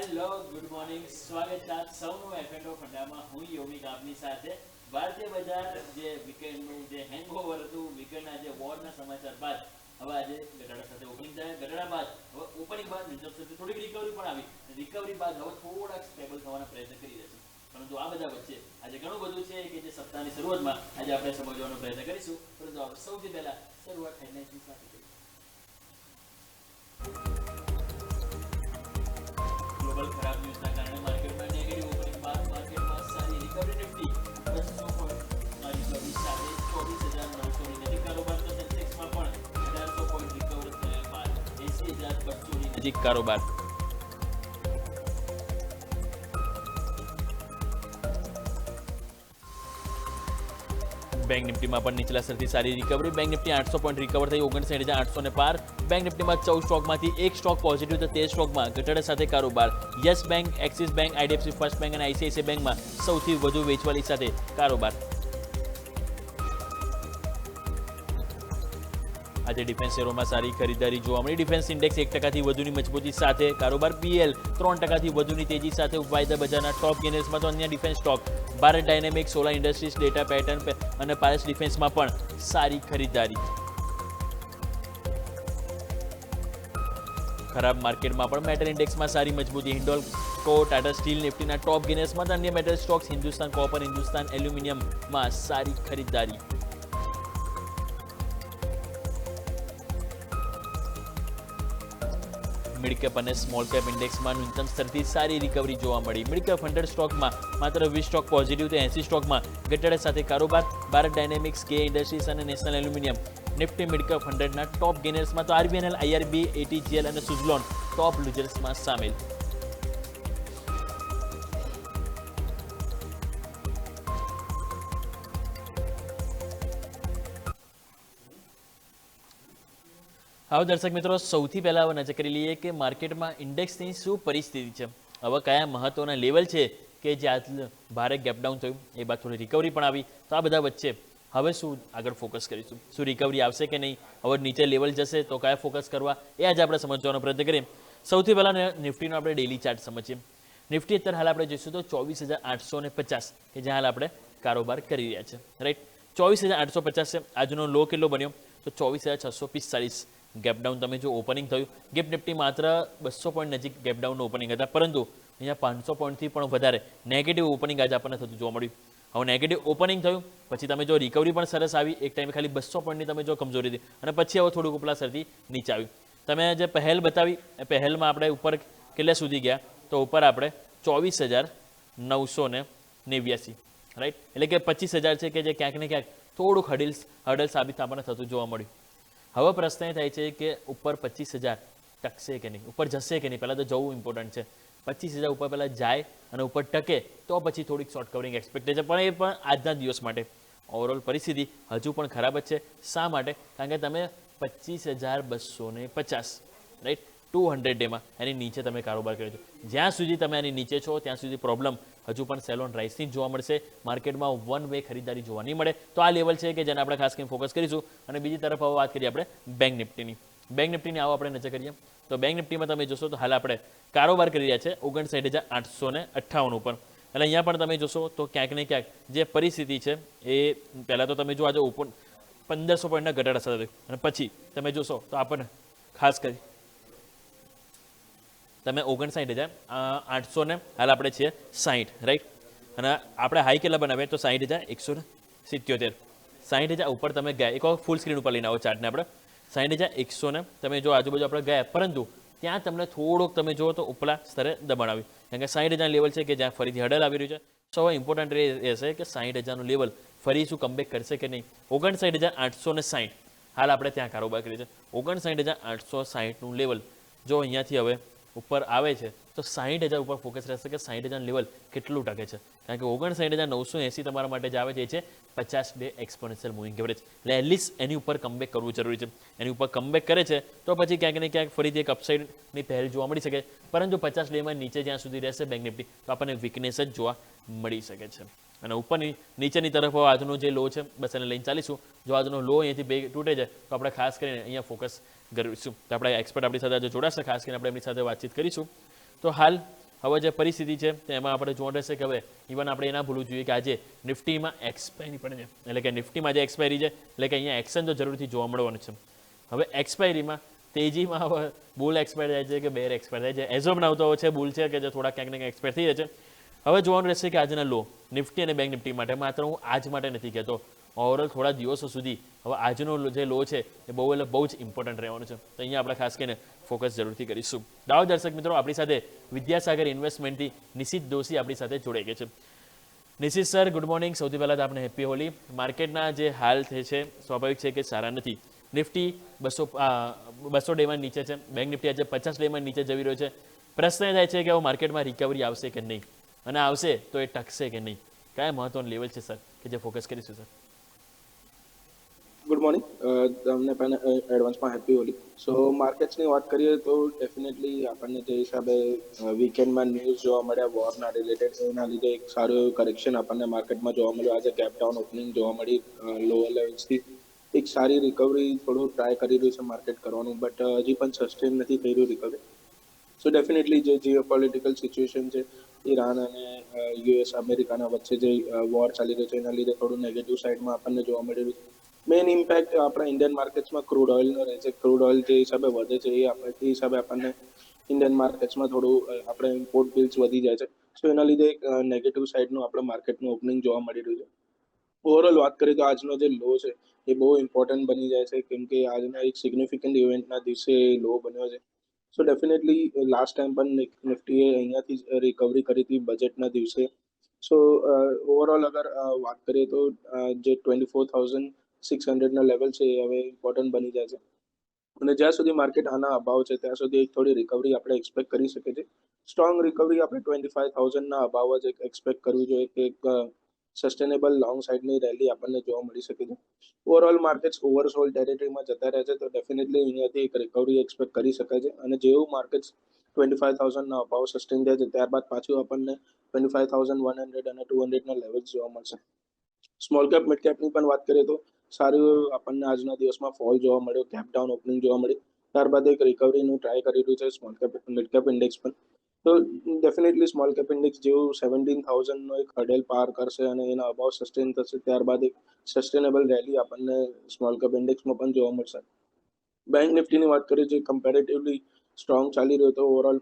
Hello good morning, સ્વાગત છે આપ સૌનું એફએનઓ ફંડામાં. હું યોમિક આપની સાથે. ભારતીય બજાર જે વીકેન્ડનું જે હેંગઓવર હતું, વીકેન્ડના જે વોરના સમાચાર બાદ હવે આજે ઘટાડા સાથે ઓપનિંગ થાય. ઘટાડા બાદ હવે ઓપનિંગ બાદ નિર્દેશક થોડીક રિકવરી પણ આવી. રિકવરી બાદ હવે થોડાક સ્ટેબલ થવાના પ્રયત્ન કરી રહ્યા છે. પરંતુ આ બધા વચ્ચે આજે ઘણું બધું છે કે જે સપ્તાહની શરૂઆતમાં આજે આપણે સમજવાનો પ્રયત્ન કરીશું. પરંતુ સૌથી પહેલા શરૂઆત હેડલાઇન્સની સાથે કરીએ. ગ્લોબલ ખરાબ ન્યૂઝના કારણે માર્કેટમાં નેગેટિવ ઓપનિંગ બાદ માર્કેટમાં સારી રિકવરી. નિફ્ટી 200 પોઈન્ટના રિકવરી સાથે 24,900ની નજીક કારોબાર. તો સેન્સેક્સમાં પણ 1800 પોઈન્ટ રિકવર થયા બાદ 80,200ની નજીક કારોબાર. બેંક નિફ્ટીમાં પણ નીચલા સ્તરથી સારી recovery. Bank Nifty 800 point recover થઈ 59,800 ને પાર. બેંક નિફ્ટીમાં 14 સ્ટોકમાંથી એક સ્ટોક પોઝિટિવ તો 13 સ્ટોકમાં ઘટાડા સાથે કારોબાર. Yes bank, axis bank, IDFC first bank અને આઈસીઆઈસીઆઈ બેંકમાં સૌથી વધુ વેચવાલી સાથે કારોબાર. આજે ડિફેન્સ શેરોમાં સારી ખરીદારી જોવા મળી. ડિફેન્સ ઇન્ડેક્સ 1% વધુની મજબૂતી સાથે કારોબાર. પીએલ 3% વધુની તેજી સાથે વાયદા બજારના ટોપ ગેનર્સમાં તો અન્ય defence stock Bharat dynamics, solar industries, data pattern અને પારસ ડિફેન્સમાં પણ સારી ખરીદારી. ખરાબ માર્કેટમાં પણ મેટલ ઇન્ડેક્સમાં સારી મજબૂતી. હિન્ડોલ્કો, ટાટા સ્ટીલ, નિફ્ટીના ટોપ ગેનર્સમાં તો અન્ય metal stocks Hindustan copper, Hindustan એલ્યુમિનિયમમાં સારી ખરીદારી. મિડ કેપ અને સ્મોલ કેપ ઇન્ડેક્સમાં ન્યૂનતમ સ્તરથી સારી રિકવરી જોવા મળી. મિડ કેપ 100 સ્ટોકમાં માત્ર 20 સ્ટોક પોઝિટિવ તો 80 સ્ટોકમાં ઘટાડા સાથે કારોબાર. ભારત ડાયનેમિક્સ, કે ઇન્ડસ્ટ્રીઝ અને national aluminium nifty mid cap 100ના ટોપ ગેનર્સમાં તો આરબીએનએલ, આઈઆરબી, એટીજીએલ અને સુઝલોન ટોપ લૂઝર્સમાં સામેલ. હવે દર્શક મિત્રો, સૌથી પહેલાં હવે નજર કરી લઈએ કે માર્કેટમાં ઇન્ડેક્સની શું પરિસ્થિતિ છે. હવે કયા મહત્વના લેવલ છે કે જે ભારે ગેપડાઉન થયું, એ બાદ થોડી રિકવરી પણ આવી. તો આ બધા વચ્ચે હવે શું આગળ ફોકસ કરીશું, શું રિકવરી આવશે કે નહીં, હવે નીચે લેવલ જશે તો કયા ફોકસ કરવા, એ આજે આપણે સમજવાનો પ્રયત્ન કરીએ. સૌથી પહેલાં નિફ્ટીનો આપણે ડેલી ચાર્ટ સમજીએ. નિફ્ટી અત્યારે હાલ આપણે જોઈશું તો 24,850 કે જ્યાં હાલ આપણે કારોબાર કરી રહ્યા છે. રાઈટ, 24,850 છે. આજનો લો કેટલો બન્યો તો 24,645. ગેપડાઉન તમે જો ઓપનિંગ થયું, ગેપ નિફ્ટી માત્ર 200 પોઈન્ટ નજીક ગેપડાઉનનું ઓપનિંગ હતા, પરંતુ અહીંયા 500 પોઈન્ટથી પણ વધારે નેગેટિવ ઓપનિંગ આજે આપણને થતું જોવા મળ્યું. હવે નેગેટિવ ઓપનિંગ થયું પછી તમે જો રિકવરી પણ સરસ આવી. એક ટાઈમે ખાલી 200 પોઈન્ટની તમે જો કમજોરી હતી અને પછી હવે થોડુંક ઉપલા સરથી નીચે આવ્યું. તમે જે પહેલ બતાવી એ પહેલમાં આપણે ઉપર કેટલા સુધી ગયા તો ઉપર આપણે 24,989. રાઈટ, એટલે કે 25,000 છે કે જે ક્યાંક ને ક્યાંક થોડુંક હડલ સાબિત આપણને થતું જોવા મળ્યું. હવે પ્રશ્ન એ થાય છે કે ઉપર 25,000 ટકશે કે નહીં, ઉપર જશે કે નહીં. પહેલાં તો જવું ઇમ્પોર્ટન્ટ છે. 25,000 ઉપર પહેલાં જાય અને ઉપર ટકે તો પછી થોડીક શોર્ટ કવરિંગ એક્સપેક્ટેશન, પણ એ પણ આજના દિવસ માટે. ઓવરઓલ પરિસ્થિતિ હજુ પણ ખરાબ જ છે. શા માટે? કારણ કે તમે 25,250 રાઈટ 200 ડેમાં એની નીચે તમે કારોબાર કર્યો છો. જ્યાં સુધી તમે એની નીચે છો ત્યાં સુધી પ્રોબ્લેમ હજુ પણ સેલ ઓન રાઇઝની જોવા મળશે. માર્કેટમાં વન વે ખરીદારી જોવા નહીં મળે. તો આ લેવલ છે કે જેને આપણે ખાસ કરીને ફોકસ કરીશું. અને બીજી તરફ હવે વાત કરીએ આપણે બેંક નિફ્ટીની. બેંક નિફ્ટીની આવો આપણે નજર કરીએ તો બેંક નિફ્ટીમાં તમે જોશો તો હાલ આપણે કારોબાર કરી રહ્યા છે 59,858 ઉપર. એટલે અહીંયા પણ તમે જોશો તો ક્યાંક ને ક્યાંક જે પરિસ્થિતિ છે એ પહેલાં તો તમે જો આજે ઓપન 1500 પોઈન્ટના ઘટાડા સાથે થયું અને પછી તમે જોશો તો આપણને ખાસ કરી તમે 59,800 ને હાલ આપણે છીએ 60. રાઈટ, અને આપણે હાઈ કેટલા બનાવીએ તો 60,177. 60,000 ઉપર તમે ગયા. એક વખત ફૂલ સ્ક્રીન ઉપર લઈને આવો ચાર્ટને. આપણે 60,100 ને તમે જો આજુબાજુ આપણે ગયા, પરંતુ ત્યાં તમને થોડોક તમે જુઓ તો ઉપલા સ્તરે દબાણ આવ્યું. કારણ કે 60,000 લેવલ છે કે જ્યાં ફરીથી હડલ આવી રહ્યું છે. સો હવે ઇમ્પોર્ટન્ટ એ છે કે 60,000નું લેવલ ફરી શું કમબેક કરશે કે નહીં. 59,860 હાલ આપણે ત્યાં કારોબાર કરીએ છીએ. 59,860નું લેવલ જો અહીંયાથી હવે ઉપર આવે છે તો 60,000 ઉપર ફોકસ રહેશે કે 60,000 લેવલ કેટલું ટકે છે. કારણ કે 59,980 તમારા માટે જ આવે છે, એ છે 50 ડે એક્સપોનેન્શિયલ મૂવિંગ એવરેજ. એટલે એટલીસ્ટ એની ઉપર કમબેક કરવું જરૂરી છે. એની ઉપર કમબેક કરે છે તો પછી ક્યાંક ને ક્યાંક ફરીથી એક અપસાઇડની પહેલ જોવા મળી શકે. પરંતુ 50 ડેમાં નીચે જ્યાં સુધી રહેશે બેંક નિફ્ટી તો આપણને વીકનેસ જ જોવા મળી શકે છે. અને ઉપરની નીચેની તરફ આજનો જે લો છે બસ એને લઈને ચાલીશું. જો આજનો લો અહીંયાથી બે તૂટે છે તો આપણે ખાસ કરીને અહીંયા ફોકસ કરીશું. તો આપણે એક્સપર્ટ આપણી સાથે આજે જોડાશે, ખાસ કરીને આપણે એમની સાથે વાતચીત કરીશું. તો હાલ હવે જે પરિસ્થિતિ છે તેમાં આપણે જોવા રહેશે કે હવે ઇવન આપણે એના ભૂલવું જોઈએ કે આજે નિફ્ટીમાં એક્સપાયરી પણ છે, એટલે કે નિફ્ટીમાં જે એક્સપાયરી છે એટલે કે અહીંયા એક્શન તો જરૂરથી જોવા મળવાનું છે. હવે એક્સપાયરીમાં તેજીમાં હવે બુલ એક્સપાયર થાય છે કે બેર એક્સપાયર થાય છે, એઝ ઓફ નાવ તો છે બુલ છે કે જે થોડા ક્યાંક ને ક્યાંક એક્સપાયર થઈ જાય છે. હવે જોવાનું રહેશે કે આજના લો નિફ્ટી અને બેંક નિફ્ટી માટે, માત્ર હું આજ માટે નથી કહેતો, ઓવરઓલ થોડા દિવસો સુધી હવે આજનો જે લો છે એ બહુ જ ઇમ્પોર્ટન્ટ રહેવાનો છે. તો અહીંયા આપણે ખાસ કરીને ફોકસ જરૂરથી કરીશું. દાવો દર્શક મિત્રો, આપણી સાથે વિદ્યાસાગર ઇન્વેસ્ટમેન્ટથી નિશિત દોશી આપણી સાથે જોડાઈ ગયા છે. Nishit sir, good morning. સૌથી પહેલાં તો આપણે હેપી હોલી. માર્કેટના જે હાલ છે સ્વાભાવિક છે કે સારા નથી. નિફ્ટી 200 ડેમાં નીચે છે, બેંક નિફ્ટી આજે 50 ડેમાં નીચે જવી રહ્યો છે. પ્રશ્ન એ થાય છે કે હવે માર્કેટમાં રિકવરી આવશે કે નહીં, અને આવશે તો એ ટકશે કે નહીં, કયા મહત્વનું લેવલ છે સર કે જે ફોકસ કરીશું સર? Good morning. તમને પણ એડવાન્સમાં હેપી હોલી. સો માર્કેટ્સની વાત કરીએ તો ડેફિનેટલી આપણને જે હિસાબે વીકેન્ડમાં ન્યૂઝ જોવા મળ્યા વોરના રિલેટેડ, એના લીધે એક સારું એવું કરેક્શન આપણને માર્કેટમાં જોવા મળ્યું. આજે ગેપ ડાઉન ઓપનિંગ જોવા મળી લોઅર લેવલ્સથી. એક સારી રિકવરી થોડું ટ્રાય કરી રહ્યું છે માર્કેટ કરવાનું, બટ હજી પણ સસ્ટેન નથી થઈ રહ્યું રિકવરી. સો ડેફિનેટલી જે જીઓપોલિટિકલ સિચ્યુએશન છે, ઈરાન અને યુએસ અમેરિકાના વચ્ચે જે વોર ચાલી રહ્યો છે, એના લીધે થોડું નેગેટિવ સાઇડમાં આપણને જોવા મળી રહ્યું છે. મેઇન ઇમ્પેક્ટ આપણા ઇન્ડિયન માર્કેટ્સમાં ક્રૂડ ઓઇલનો રહે છે. ક્રૂડ ઓઇલ જે હિસાબે વધે છે એ હિસાબે આપણને ઇન્ડિયન માર્કેટ્સમાં થોડું આપણે ઇમ્પોર્ટ બિલ્સ વધી જાય છે. સો એના લીધે એક નેગેટિવ સાઇડનું આપણે માર્કેટનું ઓપનિંગ જોવા મળી રહ્યું છે. ઓવરઓલ વાત કરીએ તો આજનો જે લો છે એ બહુ ઇમ્પોર્ટન્ટ બની જાય છે, કેમ કે આજના એક સિગ્નિફિકન્ટ ઇવેન્ટના દિવસે લો બન્યો છે. સો ડેફિનેટલી લાસ્ટ ટાઈમ પણ નિફ્ટીએ અહીંયાથી રિકવરી કરી હતી બજેટના દિવસે. સો ઓવરઓલ અગર વાત કરીએ તો જે 24,600ના લેવલ છે એ હવે ઇમ્પોર્ટન્ટ બની જાય છે, અને જ્યાં સુધી માર્કેટ આના અભાવ છે ત્યાં સુધી એક થોડી રિકવરી આપણે એક્સપેક્ટ કરી શકીએ છીએ. સ્ટ્રોંગ રિકવરી આપણે 25,000ના અભાવ જ એક્સપેક્ટ કરવી જોઈએ કે એક સસ્ટેનેબલ લોંગ સાઇડની રેલી આપણને જોવા મળી શકે છે. ઓવરઓલ માર્કેટ્સ ઓવરસોલ્ડ ટેરેટરીમાં જતા રહે છે, તો ડેફિનેટલી અહીંયાથી એક રિકવરી એક્સપેક્ટ કરી શકાય છે. અને જેવું માર્કેટ્સ 25,000ના અભાવ સસ્ટેન થાય છે, ત્યારબાદ પાછું આપણને 25,100 અને 200ના લેવલ્સ જોવા મળશે. સ્મોલ કેપ મિડ કેપની પણ વાત કરીએ તો સારું આપણને આજના દિવસમાં ફોલ જોવા મળ્યો, કેપ ડાઉન ઓપનિંગ જોવા મળી. ત્યારબાદ એક રિકવરીનું ટ્રાય કરી રહ્યું છે small cap mid cap index પણ. તો ડેફિનેટલી સ્મોલ કેપ ઇન્ડેક્સ જેવું 17,000નો એક હર્ડલ પાર કરશે અને એના અભાવ સસ્ટેન થશે, ત્યારબાદ એક સસ્ટેનેબલ રેલી આપણને સ્મોલ કેપ ઇન્ડેક્સમાં પણ જોવા મળશે. બેંક નિફ્ટીની વાત કરીએ જે કમ્પેરેટિવલી સ્ટ્રોંગ ચાલી રહ્યો હતો ઓવરઓલ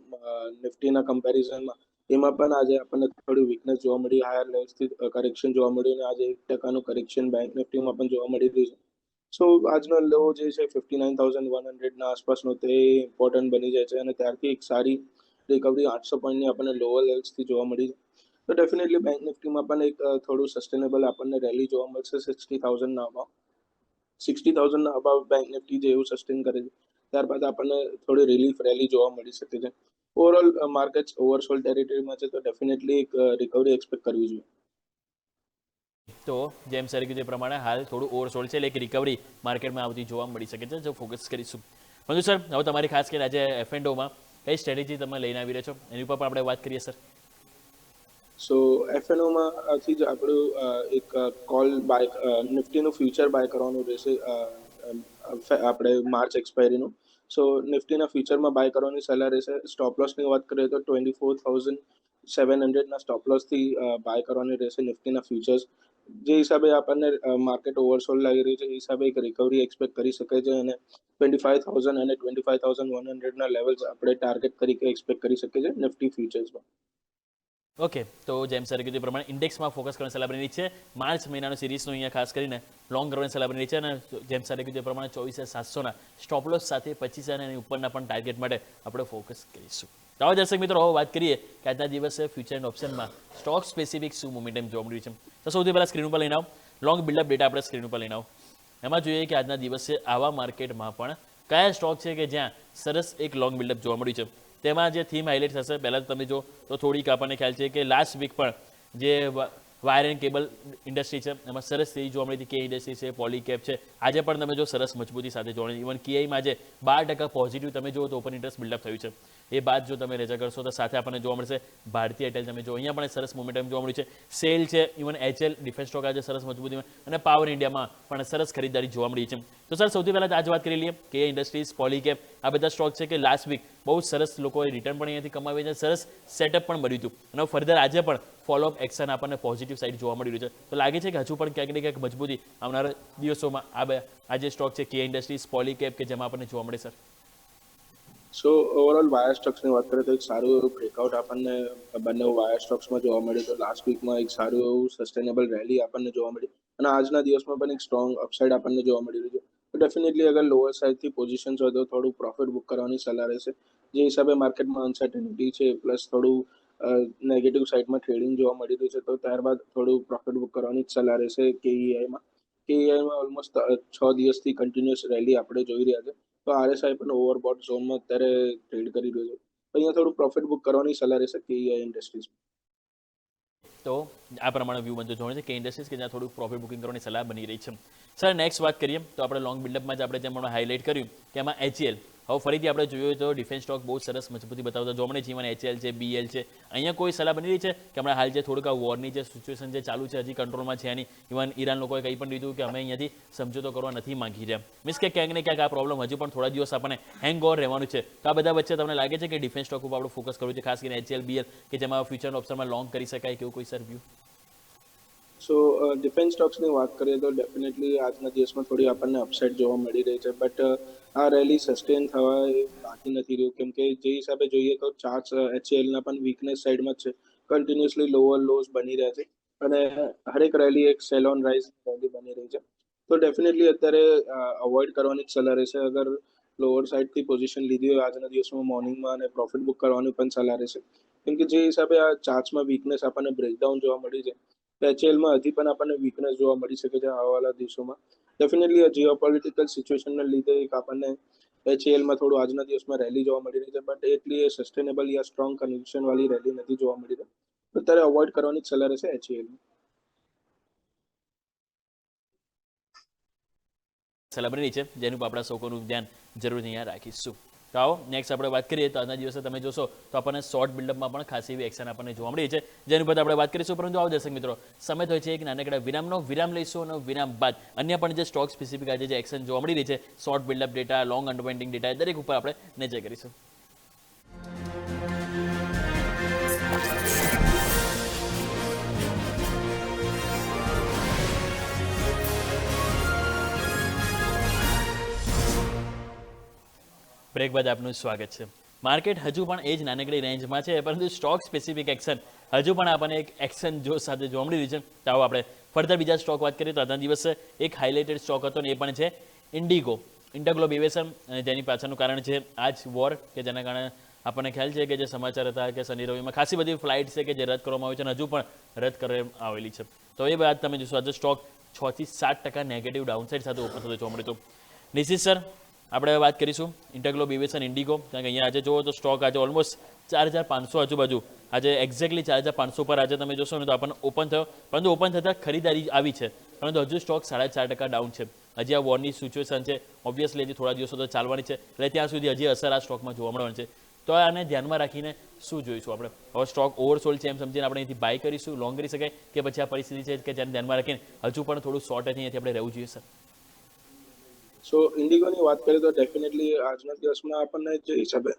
નિફ્ટીના કમ્પેરિઝનમાં, એમાં પણ આજે આપણને થોડી વીકનેસ જોવા મળી, હાયર લેવલ્સથી કરેક્શન જોવા મળ્યું, અને આજે 1% કરેક્શન બેંક નિફ્ટીમાં પણ જોવા મળી રહ્યું છે. સો આજનો લો જે છે 59,100ના આસપાસનો તે ઇમ્પોર્ટન્ટ બની જાય છે, અને ત્યારથી એક સારી રિકવરી 800 પોઈન્ટની આપણને લોઅર લેવલ્સથી જોવા મળી છે. તો ડેફિનેટલી બેંક નિફ્ટીમાં પણ એક થોડું સસ્ટેનેબલ આપણને રેલી જોવા મળશે 60,000ના અભાવ. 60,000ના અભાવ બેંક નિફ્ટી જે એવું સસ્ટેન કરે છે, ત્યારબાદ આપણને થોડી રિલીફ રેલી જોવા મળી શકે છે. ઓવરઓલ માર્કેટ્સ ઓવરસોલ્ડ ટેરિટરીમાં છે, તો ડેફિનેટલી એક રિકવરી એક્સપેક્ટ કરવી જોઈએ. તો જેમ સર કીધું એ પ્રમાણે હાલ થોડું ઓવરસોલ્ડ છે, એટલે એક રિકવરી માર્કેટમાં આવતી જોવા મળી શકે છે, જો ફોકસ કરીશું. પરંતુ સર હવે તમારી ખાસ કરીને આજે F&Oમાં કઈ સ્ટ્રેટેજી તમે લઈને આવી રહ્યા છો એની ઉપર પણ આપણે વાત કરીએ સર. સો F&Oમાંથી જ આપણું એક કોલ બાય નિફ્ટીનું ફ્યુચર બાય કરવાનું રહેશે આપણે માર્ચ એક્સપાયરીનું. સો નિફ્ટીના ફ્યુચરમાં બાય કરવાની સલાહ રહેશે. સ્ટોપ લોસની વાત કરીએ તો 24,700ના સ્ટોપ લોસથી બાય કરવાની રહેશે નિફ્ટીના ફ્યુચર્સ. જે હિસાબે આપણને માર્કેટ ઓવરસોલ્ડ લાગી રહ્યું છે એ હિસાબે એક રિકવરી એક્સપેક્ટ કરી શકાય છે, અને 25,000 અને 25,100ના લેવલ્સ આપણે ટાર્ગેટ તરીકે એક્સપેક્ટ કરી શકીએ છીએ નિફ્ટી ફ્યુચર્સમાં. ઓકે, તો જેમ સર કીધું એ પ્રમાણે ઇન્ડેક્સમાં ફોકસ કરવાની સલાહ બની છે. માર્ચ મહિનાનો સિરીઝનું અહીંયા ખાસ કરીને લોંગ કરવાની સલાહ બની છે, અને જેમ સર કીધું એ પ્રમાણે 24,700ના સ્ટોપ લોસ સાથે 25,000 અને ઉપરના પણ ટાર્ગેટ માટે આપણે ફોકસ કરીશું. તો હવે દર્શક મિત્રો હવે વાત કરીએ કે આજના દિવસે ફ્યુચર એન્ડ ઓપ્શનમાં સ્ટોક સ્પેસિફિક શું મોમેન્ટમ જોવા મળ્યું છે. તો સૌથી પહેલાં સ્ક્રીન ઉપર લઈને આવો લોંગ બિલ્ડઅપ ડેટા આપણે સ્ક્રીન ઉપર લઈને આવો. એમાં જોઈએ કે આજના દિવસે આવા માર્કેટમાં પણ કયા સ્ટોક છે કે જ્યાં સરસ એક લોંગ બિલ્ડઅપ જોવા મળ્યું છે. તેમાં જે થીમ હાઇલાઇટ થશે પહેલાં તમે જો તો થોડીક આપણને ખ્યાલ છે કે લાસ્ટ વીક પણ જે વાયર એન્ડ કેબલ ઇન્ડસ્ટ્રી છે એમાં સરસ તેજી જોવા મળી હતી. કે ઇન્ડસ્ટ્રી છે, પોલીકેપ છે, આજે પણ તમે જો સરસ મજબૂતી સાથે જોવા મળી. ઇવન કેઆઈમાં આજે 12% પોઝિટિવ તમે જુઓ તો ઓપન ઇન્ટરેસ્ટ બિલ્ડઅપ થયું છે. એ બાદ જો તમે રેજા કરશો તો સાથે આપણને જોવા મળશે ભારતીય એરટેલ. તમે જો અહીંયા પણ સરસ મોમેન્ટમ જોવા મળ્યું છે. સેલ છે, ઇવન એચએલ ડિફેન્સ સ્ટોક આજે સરસ મજબૂતીમાં, અને પાવર ઇન્ડિયામાં પણ સરસ ખરીદારી જોવા મળી છે. તો તો સર સૌથી પહેલાં આજ વાત કરી લઈએ કે ઇન્ડસ્ટ્રીઝ, પોલીકેપ આ બધા સ્ટોક છે કે લાસ્ટ વીક બહુ સરસ લોકોએ રિટર્ન પણ અહીંયાથી કમાવી છે, સરસ સેટઅપ પણ મળ્યું હતું અને ફર્ધર આજે પણ ફોલોઅપ એક્શન આપણને પોઝિટિવ સાઇડ જોવા મળી રહ્યું છે. તો લાગે છે કે હજુ પણ ક્યાંક ને ક્યાંક મજબૂતી આવનારા દિવસોમાં આ જે સ્ટોક છે કે ઇન્ડસ્ટ્રીઝ, પોલીકેપ કે જેમાં આપણને જોવા મળે સર. સો ઓવરઓલ વાયર સ્ટોક્સની વાત કરીએ તો એક સારું એવું બ્રેકઆઉટ આપણને બંને વાયર સ્ટોક્સમાં જોવા મળ્યું. તો લાસ્ટ વીકમાં એક સારું એવું સસ્ટેનેબલ રેલી આપણને જોવા મળી અને આજના દિવસમાં પણ એક સ્ટ્રોંગ અપસાઇડ આપણને જોવા મળી રહ્યું છે. તો ડેફિનેટલી અગર લોઅર સાઇડથી પોઝિશન્સ હોય તો થોડું પ્રોફિટ બુક કરવાની સલાહ રહેશે. જે હિસાબે માર્કેટમાં અનસર્ટેનિટી છે પ્લસ થોડું નેગેટિવ સાઇડમાં ટ્રેડિંગ જોવા મળી રહ્યું છે, તો ત્યારબાદ થોડું પ્રોફિટ બુક કરવાની જ સલાહ રહેશે. કેઈઆઈમાં ઓલમોસ્ટ 6 દિવસથી કન્ટિન્યુઅસ રેલી આપણે જોઈ રહ્યા છે. તો આરએસઆઈ પણ ઓવરબોટ ઝોનમાં અત્યારે ટ્રેડ કરી રહ્યો છે. તો અહીંયા થોડું પ્રોફિટ બુક કરવાની સલાહ રહેશે કેઈઆઈ ઇન્ડસ્ટ્રીઝ. તો આ પ્રમાણે વ્યૂ બનતો જોવા છે કે ઇન્ડસ્ટ્રીઝ કે જ્યાં થોડુંક પ્રોફિટ બુકિંગ કરવાની સલાહ બની રહી છે. સર નેક્સ્ટ વાત કરીએ તો આપણે લોંગ બિલ્ડઅપમાં જ આપણે જેમ હાઇલાઇટ કર્યું કે એમાં એચએલ હવે ફરીથી આપણે જોયું તો ડિફેન્સ સ્ટોક બહુ સરસ મજબૂતી બતાવતા જોવા મળે છે. ઇવન એચએલ છે, બીએલ છે, અહીંયા કોઈ સલાહ બની રહી છે કે હમણાં હાલ જે થોડુંક આ વોરની જે સિચ્યુએશન જે ચાલુ છે હજી કંટ્રોલમાં છે એની. ઇવન ઈરાન લોકોએ કંઈ પણ લીધું કે અમે અહીંયાથી સમજૂતો કરવા નથી માંગી રહ્યા. મીન્સ કે ક્યાંક ને ક્યાંક આ પ્રોબ્લેમ હજી પણ થોડા દિવસ આપણને હેંગ ઓવર રહેવાનું છે. તો આ બધા વચ્ચે તમને લાગે છે કે ડિફેન્સ સ્ટોક ઉપર આપણું ફોકસ કરવું છે, ખાસ કરીને એચએલ, બીએલ કે જેમાં ફ્યુચર ઓપ્શનમાં લોંગ કરી શકાય કેવું કોઈ સર વ્યૂ? સો ડિફેન્સ સ્ટોક્સની વાત કરીએ તો ડેફિનેટલી આજના દિવસમાં થોડી આપણને અપસાઇડ જોવા મળી રહી છે. બટ આ રેલી સસ્ટેન થવા એ બાકી નથી રહ્યું, કેમ કે જે હિસાબે જોઈએ તો ચાર્ટ્સ એચએલના પણ વીકનેસ સાઇડમાં જ છે. કન્ટિન્યુઅસલી લોઅર લોઝ બની રહ્યા છે અને હરેક રેલી એક સેલ ઓન રાઇઝ રેલી બની રહી છે. તો ડેફિનેટલી અત્યારે અવોઇડ કરવાની જ સલાહ રહેશે. અગર લોઅર સાઇડથી પોઝિશન લીધી હોય આજના દિવસમાં મોર્નિંગમાં અને પ્રોફિટ બુક કરવાની પણ સલાહ રહેશે. કેમ કે જે હિસાબે આ ચાર્ટ્સમાં વીકનેસ આપણને બ્રેકડાઉન જોવા મળી છે, એચએલમાં હજી પણ આપણને વીકનેસ જોવા મળી શકે છે આવવાના દિવસોમાં. ડેફિનેટલી આ જીઓપોલિટિકલ સિચ્યુએશનને લીધે એક આપણને એચએલમાં થોડું આજના દિવસમાં રેલી જોવા મળી રહી છે, બટ એટલી સસ્ટેનેબલ યા સ્ટ્રોંગ કન્વિક્શન વાળી રેલી નથી જોવા મળી રહી. તો અત્યારે અવોઇડ કરવાની જ સલાહ રહેશે એચએલ. સલાહ બની રહી છે જેનું પર આપણા સૌનું ધ્યાન જરૂર અહીંયા રાખીશું. તો આવો નેક્સ્ટ આપણે વાત કરીએ તો આજના દિવસે તમે જોશો તો આપણને શોર્ટ બિલ્ડઅપમાં પણ ખાસી એવી એક્શન આપણને જોવા મળી છે જેની પર આપણે વાત કરીશું. પરંતુ આવો દર્શક મિત્રો, સમય થયો છે એક નાનકડા વિરામનો. વિરામ લઈશું અને વિરામ બાદ અન્ય પણ જે સ્ટોક સ્પેસિફિક આજે જે એક્શન જોવા મળી રહી છે, short buildup data, long unwinding data, દરેક ઉપર આપણે નજર કરીશું. બ્રેક બાદ આપનું સ્વાગત છે. માર્કેટ હજુ પણ એ જ નાનકડી રેન્જમાં છે, પરંતુ સ્ટોક સ્પેસિફિક એક્શન હજુ પણ આપણને એક એક્શન જો સાથે જોવા મળી રહ્યું છે. તો આવો આપણે ફર્ધર બીજા સ્ટોક વાત કરીએ તો આજના દિવસે એક હાઇલાઇટેડ સ્ટોક હતો ને એ પણ છે ઇન્ડિગો, ઇન્ટરગ્લોબ એવિએશન. અને જેની પાછળનું કારણ છે આ જ વોર કે જેના કારણે આપણને ખ્યાલ છે કે જે સમાચાર હતા કે શનિ રવિમાં ખાસી બધી ફ્લાઇટ છે કે જે રદ કરવામાં આવી છે અને હજુ પણ રદ કરવામાં આવેલી છે. તો એ બાદ તમે જોશો આજે સ્ટોક 6 થી 7% નેગેટિવ ડાઉનસાઇડ સાથે ઓપન થતો જોવા મળ્યું હતું. નિશિત સર, આપણે વાત કરીશું ઇન્ટરગ્લોબ એવિએશન, ઇન્ડિગો, કારણ કે અહીંયા આજે જુઓ તો સ્ટોક આજે ઓલમોસ્ટ 4,500 આજુબાજુ, આજે એક્ઝેક્ટલી 4,500 પર આજે તમે જોશો ને તો આપણને ઓપન થયો, પરંતુ ઓપન થતાં ખરીદારી આવી છે, પરંતુ હજુ સ્ટોક 4.5% ડાઉન છે. હજી આ વોરની સિચ્યુએશન છે, ઓબ્વિયસલી હજી થોડા દિવસો તો ચાલવાની છે, એટલે ત્યાં સુધી હજી અસર આ સ્ટોકમાં જોવા મળવાની છે. તો આને ધ્યાનમાં રાખીને શું જોઈશું આપણે? હવે સ્ટોક ઓવરસોલ્ડ છે એમ સમજીને આપણે અહીંથી બાય કરીશું, લોંગ કરી શકાય, કે પછી આ પરિસ્થિતિ છે કે જેને ધ્યાનમાં રાખીને હજુ પણ થોડું શોર્ટ અહીંયાથી આપણે રહેવું જોઈએ સર? સો ઇન્ડિગોની વાત કરીએ તો ડેફિનેટલી આજના દિવસમાં આપણને જે હિસાબે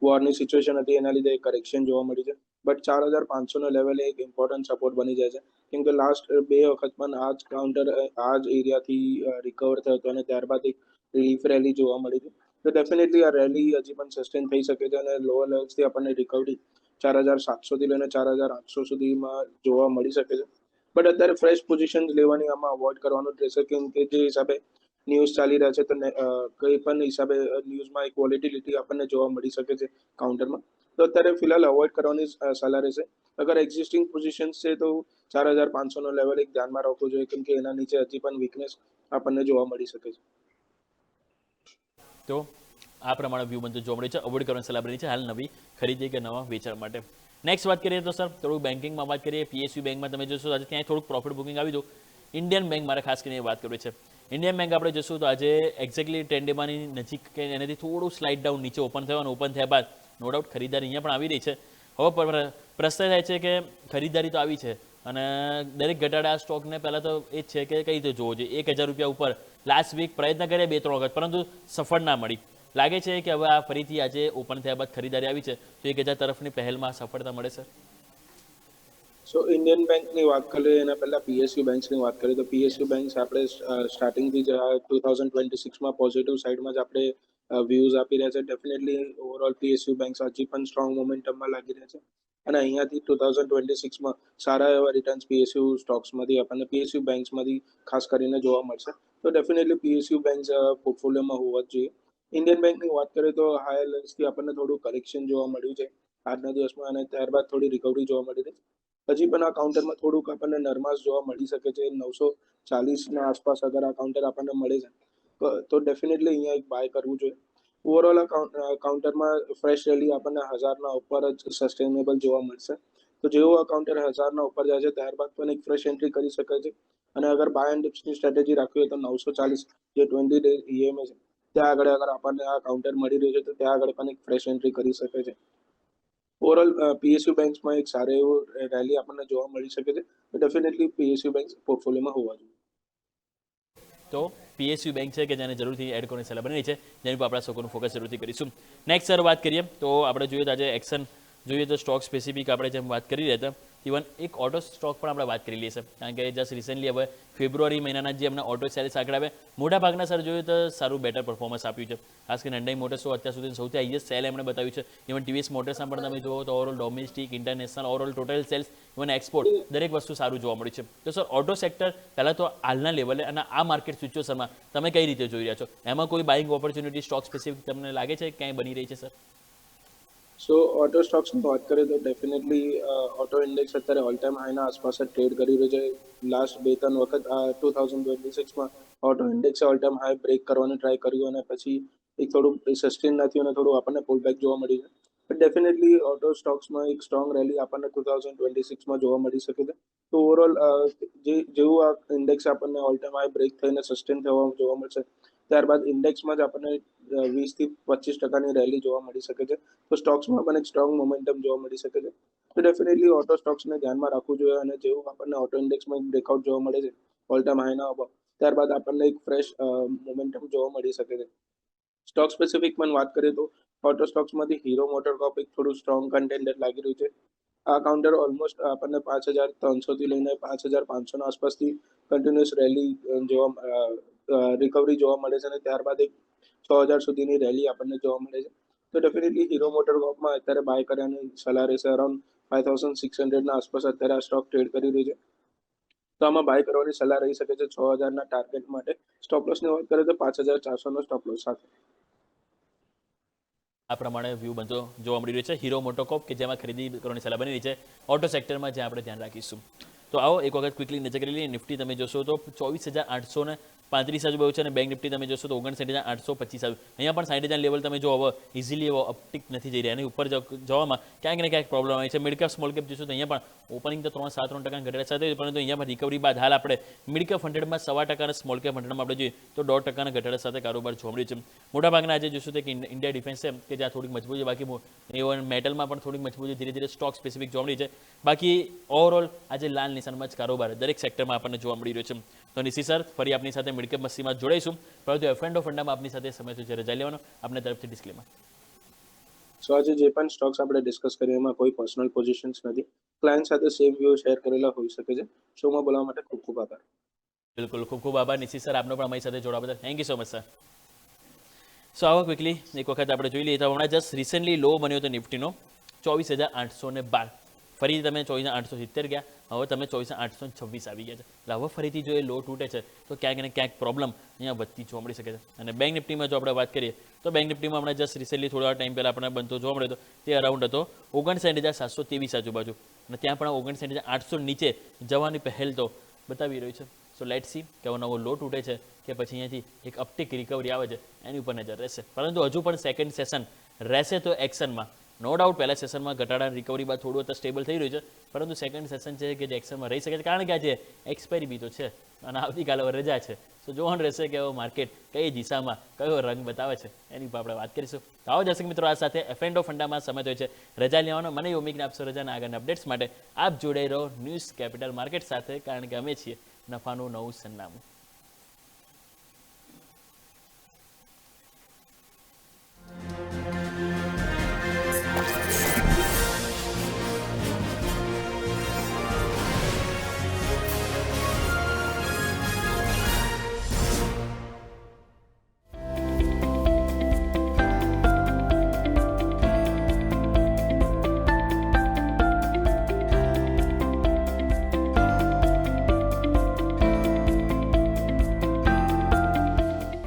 વોરની સિચ્યુએશન હતી એના લીધે કરેક્શન જોવા મળી છે. બટ 4,500 લેવલે એક ઇમ્પોર્ટન્ટ સપોર્ટ બની જાય છે, કેમ કે લાસ્ટ 2 વખત પણ આ જ કાઉન્ટર આ જ એરિયાથી રિકવર થયો હતો અને ત્યારબાદ એક રિલીફ રેલી જોવા મળી હતી. તો ડેફિનેટલી આ રેલી હજી પણ સસ્ટેન થઈ શકે છે અને લોઅર લેવલ્સથી આપણને રિકવરી 4,700થી લઈને 4,800 સુધીમાં જોવા મળી શકે છે. બટ અત્યારે ફ્રેશ પોઝિશન લેવાની આમાં અવોઇડ કરવાનું જ રહેશે, કેમ કે જે હિસાબે ન્યૂઝ ચાલી રહ્યા છે તો કંઈ પણ હિસાબે ન્યૂઝમાં એક વોલેટિલિટી આપણને જોવા મળી શકે છે કાઉન્ટરમાં. તો અત્યારે ફિલહાલ અવોઇડ કરવાની સલાહ રહેશે. અગર એક્ઝિસ્ટિંગ પોઝિશન છે તો 4,500 લેવલ એક ધ્યાનમાં રાખવું જોઈએ, કેમ કે એના નીચે હજી પણ વીકનેસ આપણને જોવા મળી શકે છે. તો આ પ્રમાણે વ્યૂ બનતો જોવા મળે છે. અવોઇડ કરવાની સલાહ બની છે હાલ નવી ખરીદી કે નવા વેચાણ માટે. નેક્સ્ટ વાત કરીએ તો સર થોડુંક બેન્કિંગમાં વાત કરીએ. પીએસયુ બેંકમાં તમે જોશો આજે ત્યાં થોડુંક પ્રોફિટ બુકિંગ આવી હતું. ઇન્ડિયન બેંક મારે ખાસ કરીને વાત કરવી છે. ઇન્ડિયન બેંક આપણે જોશું તો આજે એક્ઝેક્ટલી ટ્રેન્ડમાંની નજીક કે એનાથી થોડું સ્લાઇડ ડાઉન નીચે ઓપન થયો અને ઓપન થયા બાદ નો ડાઉટ ખરીદારી અહીંયા પણ આવી રહી છે. હવે પ્રશ્ન થાય છે કે ખરીદારી તો આવી છે અને દરેક ઘટાડા સ્ટોકને પહેલાં તો એ જ છે કે કઈ રીતે જોવો જોઈએ. 1,000 રૂપિયા ઉપર લાસ્ટ વીક પ્રયત્ન કર્યા 2-3 વખત, પરંતુ સફળ ના મળી. લાગે છે કે હવે આ ફરીથી આજે ઓપન થયા બાદ ખરીદારી આવી છે તો 1000 તરફની પહેલમાં સફળતા મળે સર? સો ઇન્ડિયન બેંકની વાત કરીએ એના પહેલા પીએસયુ બેંક્સની વાત કરીએ તો પીએસયુ બેંક્સ આપણે સ્ટાર્ટિંગથી જ 2026માં પોઝિટિવ સાઇડમાં જ આપણે વ્યૂઝ આપી રહ્યા છે. ડેફિનેટલી ઓવરઓલ પીએસયુ બેંક્સ હજી પણ સ્ટ્રોંગ મોમેન્ટમમાં લાગી રહ્યા છે અને અહીંયાથી 2026માં સારા એવા રિટર્ન્સ પીએસયુ સ્ટોક્સમાંથી આપણને પીએસયુ બેંક્સમાંથી ખાસ કરીને જોવા મળશે. તો ડેફિનેટલી પીએસયુ બેંક્સ પોર્ટફોલિયોમાં હોવા જ જોઈએ. ઇન્ડિયન બેંકની વાત કરીએ તો હાયર લેવલ્સથી આપણને થોડું કરેક્શન જોવા મળ્યું છે આજના દિવસમાં અને ત્યારબાદ થોડી રિકવરી જોવા મળી રહી. હજી પણ આ કાઉન્ટરમાં થોડુંક આપણને નરમાશ જોવા મળી શકે છે. 940ના આસપાસ અગર આ કાઉન્ટર આપણને મળે છે તો ડેફિનેટલી અહીંયા એક બાય કરવું જોઈએ. ઓવરઓલ આ કાઉન્ટરમાં ફ્રેશ રેલી આપણને 1000ના ઉપર જ સસ્ટેનેબલ જોવા મળશે. તો જેવું આ કાઉન્ટર 1000ના ઉપર જાય છે ત્યારબાદ પણ એક ફ્રેશ એન્ટ્રી કરી શકાય છે અને અગર બાય એન્ડ ડિપ્સની સ્ટ્રેટેજી રાખવી હોય તો 940 જે 20 ડે ઈએમએ છે ત્યાં આગળ અગર આપણને આ કાઉન્ટર મળી રહ્યું છે તો ત્યાં આગળ પણ એક ફ્રેશ એન્ટ્રી કરી શકે છે. ઓવરઓલ પીએસયુ બેંક્સમાં એક સારો એવો રેલી આપણને જોવા મળી શકે છે. તો ડેફિનેટલી પીએસયુ બેંક્સ પોર્ટફોલિયોમાં હોવા જોઈએ. તો પીએસયુ બેંક છે કે જેને જરૂરથી એડ કરીને સલાહ બની છે, જેની પર આપણા સૌનું ફોકસ જરૂરથી કરીશું. નેક્સ્ટ સર વાત કરીએ તો આપણે જોઈએ તો આજે એક્શન જોઈએ તો સ્ટોક સ્પેસિફિક આપણે જેમ વાત કરી રહ્યા હતા ઇવન એક ઓટો સ્ટોક પણ આપણે વાત કરી લઈએ છે કારણ કે જસ્ટ રિસેન્ટલી હવે ફેબ્રુઆરી મહિનાના જે અમને ઓટો સેલ્સ આંકડા આવે મોટાભાગના સર જોઈએ તો સારું બેટર પરફોર્મન્સ આપ્યું છે. ખાસ કરીને હંડાઈ મોટર્સો અત્યાર સુધી સૌથી હાઈએસ્ટ સેલ એમણે બતાવ્યું છે. ઇવન ટીવીએસ મોટર્સના પણ તમે જુઓ તો overall domestic international overall total sales even export દરેક વસ્તુ સારું જોવા મળ્યું છે. તો સર ઓટો સેક્ટર પહેલાં તો હાલના લેવલે અને આ માર્કેટ સિચ્યુએશનમાં તમે કઈ રીતે જોઈ રહ્યા છો? એમાં કોઈ બાઇંગ ઓપોર્ચ્યુનિટી સ્ટોક સ્પેસિફિક તમને લાગે છે ક્યાંય બની રહી છે સર? સો ઓટો સ્ટોક્સની વાત કરીએ તો ડેફિનેટલી ઓટો ઇન્ડેક્સ અત્યારે ઓલ ટાઈમ હાઈના આસપાસ જ ટ્રેડ કરી રહ્યો છે. લાસ્ટ 2-3 વખત 2026માં ઓટો ઇન્ડેક્સે ઓલ ટાઈમ હાઈ બ્રેક કરવાની ટ્રાય કર્યું અને પછી એક થોડું સસ્ટેન નથી અને થોડું આપણને પુલ બેક જોવા મળ્યું છે. બટ ડેફિનેટલી ઓટો સ્ટોક્સમાં એક સ્ટ્રોંગ રેલી આપણને 2026માં જોવા મળી શકે છે. તો ઓવરઓલ જેવું આ ઇન્ડેક્સ આપણને ઓલ ટાઈમ હાઈ બ્રેક થઈને સસ્ટેન થવા જોવા મળશે ત્યારબાદ ઇન્ડેક્સમાં જ આપણને 20-25% રેલી જોવા મળી શકે છે. તો સ્ટોક્સમાં પણ એક સ્ટ્રોંગ મોમેન્ટમ જોવા મળી શકે છે. તો ડેફિનેટલી ઓટો સ્ટોક્સને ધ્યાનમાં રાખવું જોઈએ અને જેવું આપણને ઓટો ઇન્ડેક્સમાં એક બ્રેકઆઉટ જોવા મળે છે ઓલ ટાઈમ હાઈના અબાવ ત્યારબાદ આપણને એક ફ્રેશ મોમેન્ટમ જોવા મળી શકે છે. સ્ટોક સ્પેસિફિકમાં વાત કરીએ તો ઓટો સ્ટોક્સમાંથી હીરો મોટોકોર્પ એક થોડું સ્ટ્રોંગ કન્ટેન્ડર લાગી રહ્યું છે. આ કાઉન્ટર ઓલમોસ્ટ આપણને 5300થી લઈને 5500 આસપાસથી કન્ટિન્યુઅસ રેલી રિકવરી જોવા મળે છે અને ત્યારબાદ એક 6000 સુધીની રેલી આપણને જોવા મળે છે. તો ડેફિનેટલી હીરો મોટોકોર્પમાં અત્યારે બાય કરવાની સલાહ રહેશે. અરાઉન્ડ 5600ના આસપાસ અત્યારે આ સ્ટોક ટ્રેડ કરી રહ્યું છે. તો આમાં બાય કરવાની સલાહ રહી શકે છે 6000ના ટાર્ગેટ માટે. સ્ટોપ લોસની વાત કરીએ તો 5400નો સ્ટોપ લોસ સાથે. આ પ્રમાણે વ્યૂ બનતો જોવા મળી રહ્યો છે હીરો મોટોકોર્પ કે જેમાં ખરીદી કરવાની સલાહ બની રહી છે ઓટો સેક્ટરમાં, જ્યાં આપણે ધ્યાન રાખીશું. તો આવો એક વખત ક્વિકલી નજર કરી લઈએ. નિફ્ટી તમે જોશો તો 24835 આજુબાજુ છે અને બેંક નિફ્ટી તમે જોશો તો 59825 આવ્યું. અહીંયા પણ 60000 લેવલ તમે જો હવે ઇઝીલી એવો અપટિક નથી જઈ રહ્યા. એની ઉપર જવામાં ક્યાંક ને ક્યાંક પ્રોબ્લેમ આવી છે. મિડ કેપ સ્મોલ કેપ જોશો તો અહીંયા પણ ઓપનિંગ તો 3-7% ઘટાડા સાથે પરંતુ અહીંયા પણ રિકવરી બાદ હાલ આપણે મિડ કેપ 100માં 1.25% અને સ્મોલ કેપ 100માં આપણે જોઈએ તો 1.5% ઘટાડા સાથે કારોબાર જોવા મળ્યું છે. મોટાભાગના આજે જોશું તો ઇન્ડિયા ડિફેન્સ છે કે જ્યાં થોડીક મજબૂત છે. બાકી ઇવન મેટલમાં પણ થોડીક મજબૂત ધીરે ધીરે સ્ટોક સ્પેસિફિક જોવા મળી છે. બાકી ઓવરઓલ આજે લાલ નિશાનમાં જ કારોબાર દરેક સેક્ટરમાં આપણને જોવા મળી રહ્યો છે. તો નિશી સર ફરી આપની સાથે મિડકેપ મસીમાં જોડાઈશું, પરંતુ એફ&ઓ ફંડામાં આપની સાથે સમય છે રજા લેવાનો આપના તરફથી ડિસ્ક્લેમર. સો આજે જે પણ સ્ટોક્સ આપણે ડિસ્કસ કરીએ એમાં કોઈ પર્સનલ પોઝિશન્સ નથી. ક્લાયન્ટ સાથે સેમ વ્યૂ શેર કરેલા હોઈ શકે છે. શોમાં બોલાવવા માટે ખૂબ ખૂબ આભાર. બિલકુલ, ખૂબ ખૂબ આભાર નિશી સર આપનો પણ અમારી સાથે જોડાવા બદલ. Thank you so much sir. So આવો ક્વિકલી એક વખત આપણે જોઈ લઈએ તો હમણાં જસ્ટ રિસેન્ટલી લો બન્યો હતો નિફ્ટીનો 24812. ફરી તમે 24870 ગયા, હવે તમે 24826 આવી ગયા છે. એટલે હવે ફરીથી જો એ લો તૂટે છે તો ક્યાંક ને ક્યાંક પ્રોબ્લેમ અહીંયા વધતી જોવા મળી શકે છે. અને બેંક નિફ્ટીમાં જો આપણે વાત કરીએ તો બેંક નિફ્ટીમાં હમણાં જસ્ટ રિસેન્ટલી થોડા ટાઈમ પહેલાં આપણને બનતો જોવા મળ્યો હતો તે અરાઉન્ડ હતો 59723 આજુબાજુ અને ત્યાં પણ 59800 નીચે જવાની પહેલ તો બતાવી રહ્યું છે. સો લેટ સી કે હવે નવો લો તૂટે છે કે પછી અહીંયાથી એક અપટિક રિકવરી આવે છે એની ઉપર નજર રહેશે. પરંતુ હજુ પણ સેકન્ડ સેશન રહેશે તો એક્શનમાં નો ડાઉટ. પહેલા સેશનમાં ઘટાડા રિકવરી બાદ થોડું અત્યારે સ્ટેબલ થઈ રહ્યું છે, પરંતુ સેકન્ડ સેશન છે કે જે એક્શનમાં રહી શકે છે કારણ કે આજે એક્સપાયરી બી તો છે અને આવતીકાલે હવે રજા છે. તો જોવાનું રહેશે કે હવે માર્કેટ કઈ દિશામાં કયો રંગ બતાવે છે એની પર આપણે વાત કરીશું. તો આવો દર્શક મિત્રો, આ સાથે એફ&ઓ ફંડામાં સમય થયો છે રજા લેવાનો. મને ઉમ્મીદ આપશો રજાના આગળના અપડેટ્સ માટે આપ જોડાઈ રહો ન્યૂઝ કેપિટલ માર્કેટ સાથે, કારણ કે અમે છીએ નફાનું નવું સરનામું.